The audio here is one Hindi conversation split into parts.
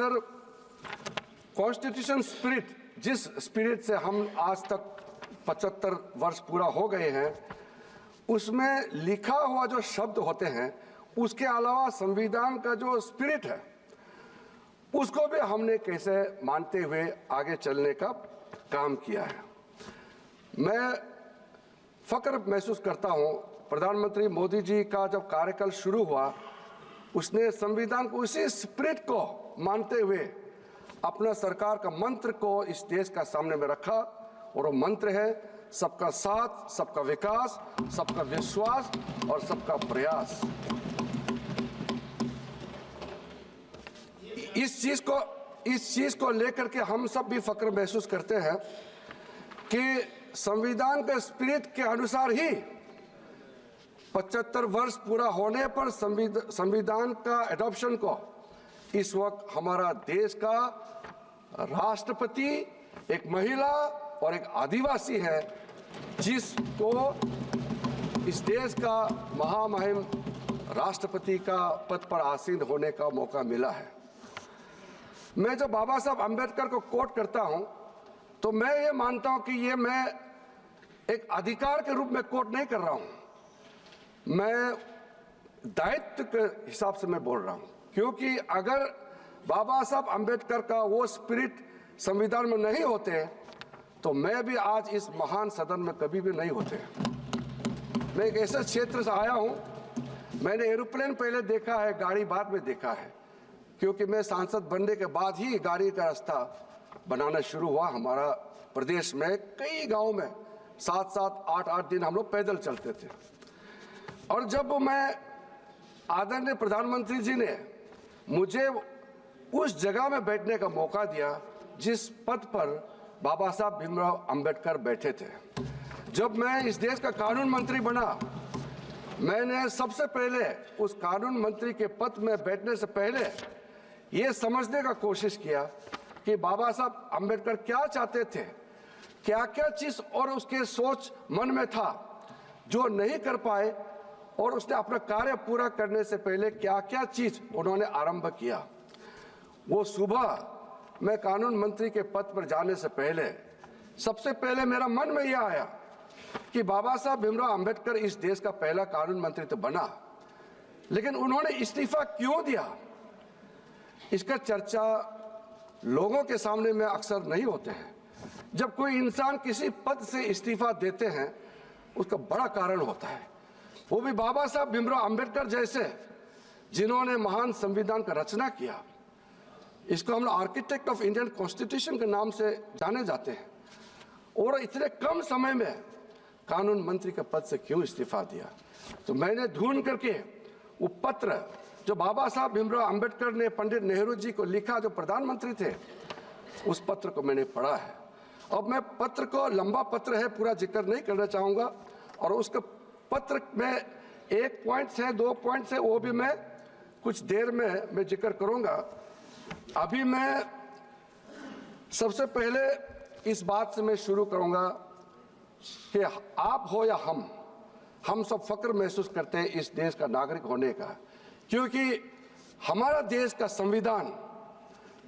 अंदर कॉन्स्टिट्यूशन स्पिरिट, जिस स्पिरिट से हम आज तक 75 वर्ष पूरा हो गए हैं, उसमें लिखा हुआ जो शब्द होते हैं, उसके अलावा संविधान का जो स्पिरिट है उसको भी हमने कैसे मानते हुए आगे चलने का काम किया है। मैं फक्र महसूस करता हूं, प्रधानमंत्री मोदी जी का जब कार्यकाल शुरू हुआ, उसने संविधान को उसी स्पिरिट को मानते हुए अपना सरकार का मंत्र को इस देश का सामने में रखा, और वो मंत्र है सबका साथ, सबका विकास, सबका विश्वास और सबका प्रयास। इस चीज को लेकर के हम सब भी फक्र महसूस करते हैं कि संविधान के स्पिरिट के अनुसार ही 75 वर्ष पूरा होने पर संविधान का एडॉप्शन को इस वक्त हमारा देश का राष्ट्रपति एक महिला और एक आदिवासी है, जिसको इस देश का महामहिम राष्ट्रपति का पद पर आसीन होने का मौका मिला है। मैं जब बाबा साहब अंबेडकर को कोट करता हूं, तो मैं ये मानता हूं कि ये मैं एक अधिकार के रूप में कोट नहीं कर रहा हूं, मैं दायित्व के हिसाब से मैं बोल रहा हूं। क्योंकि अगर बाबा साहब अंबेडकर का वो स्पिरिट संविधान में नहीं होते तो मैं भी आज इस महान सदन में कभी भी नहीं होते। मैं एक ऐसे क्षेत्र से आया हूं, मैंने एरोप्लेन पहले देखा है, गाड़ी बाद में देखा है, क्योंकि मैं सांसद बनने के बाद ही गाड़ी का रास्ता बनाना शुरू हुआ। हमारा प्रदेश में कई गांव में 7-7, 8-8 दिन हम लोग पैदल चलते थे। और जब मैं आदरणीय प्रधानमंत्री जी ने मुझे उस जगह में बैठने का मौका दिया जिस पद पर बाबा साहब भीमराव अंबेडकर बैठे थे, जब मैं इस देश का कानून मंत्री बना, मैंने सबसे पहले उस कानून मंत्री के पद में बैठने से पहले ये समझने का कोशिश किया कि बाबा साहब अंबेडकर क्या चाहते थे, क्या क्या चीज और उसके सोच मन में था जो नहीं कर पाए, और उसने अपना कार्य पूरा करने से पहले क्या क्या चीज उन्होंने आरंभ किया। वो सुबह मैं कानून मंत्री के पद पर जाने से पहले सबसे पहले मेरा मन में यह आया कि बाबा साहब भीमराव अंबेडकर इस देश का पहला कानून मंत्री तो बना, लेकिन उन्होंने इस्तीफा क्यों दिया, इसका चर्चा लोगों के सामने में अक्सर नहीं होते हैं। जब कोई इंसान किसी पद से इस्तीफा देते हैं उसका बड़ा कारण होता है, वो भी बाबा साहब भीमराव अंबेडकर जैसे जिन्होंने महान संविधान का रचना किया। इसको हम आर्किटेक्ट ऑफ इंडियन कॉन्स्टिट्यूशन के नाम से जाने जाते हैं, और इतने कम समय में कानून मंत्री के पद से क्यों इस्तीफा दिया। तो मैंने ढूंढ करके वो पत्र जो बाबा साहब भीमराव अंबेडकर ने पंडित नेहरू जी को लिखा, जो प्रधानमंत्री थे, उस पत्र को मैंने पढ़ा है। अब मैं पत्र को, लंबा पत्र है, पूरा जिक्र नहीं करना चाहूँगा, और उसके पत्र में 1 पॉइंट है, 2 पॉइंट है, वो भी मैं कुछ देर में मैं जिक्र करूँगा। अभी मैं सबसे पहले इस बात से मैं शुरू करूँगा कि आप हो या हम सब फक्र महसूस करते हैं इस देश का नागरिक होने का, क्योंकि हमारा देश का संविधान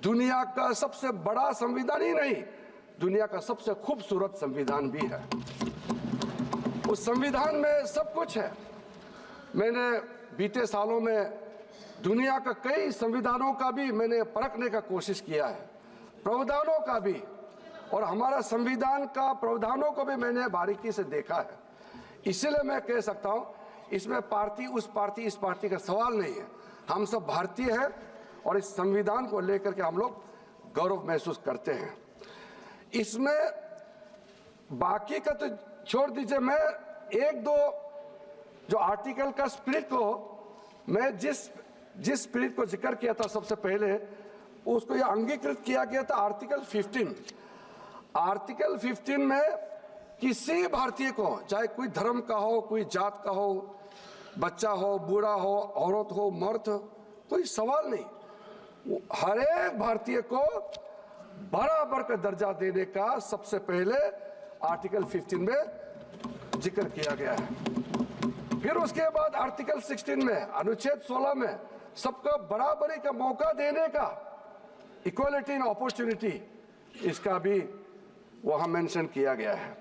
दुनिया का सबसे बड़ा संविधान ही नहीं, दुनिया का सबसे खूबसूरत संविधान भी है। उस संविधान में सब कुछ है। मैंने बीते सालों में दुनिया का कई संविधानों का भी मैंने परखने का कोशिश किया है, प्रावधानों का भी, और हमारा संविधान का प्रावधानों को भी मैंने बारीकी से देखा है। इसीलिए मैं कह सकता हूँ इसमें पार्टी, उस पार्टी, इस पार्टी का सवाल नहीं है। हम सब भारतीय हैं और इस संविधान को लेकर के हम लोग गौरव महसूस करते हैं। इसमें बाकी का तो छोड़ दीजिए, मैं 1-2 जो आर्टिकल का स्पिरिट को, मैं जिस स्पिरिट को जिक्र किया था सबसे पहले, उसको यह अंगीकृत किया गया था आर्टिकल 15। आर्टिकल 15 में किसी भारतीय को, चाहे कोई धर्म का हो, कोई जात का हो, बच्चा हो, बूढ़ा हो, औरत हो, मर्द हो, कोई सवाल नहीं, हर एक भारतीय को बराबर का दर्जा देने का सबसे पहले आर्टिकल 15 में जिक्र किया गया है। फिर उसके बाद आर्टिकल 16 में, अनुच्छेद 16 में सबको बराबरी का मौका देने का इक्वालिटी इन अपॉर्चुनिटी, इसका भी वहाँ मेंशन किया गया है।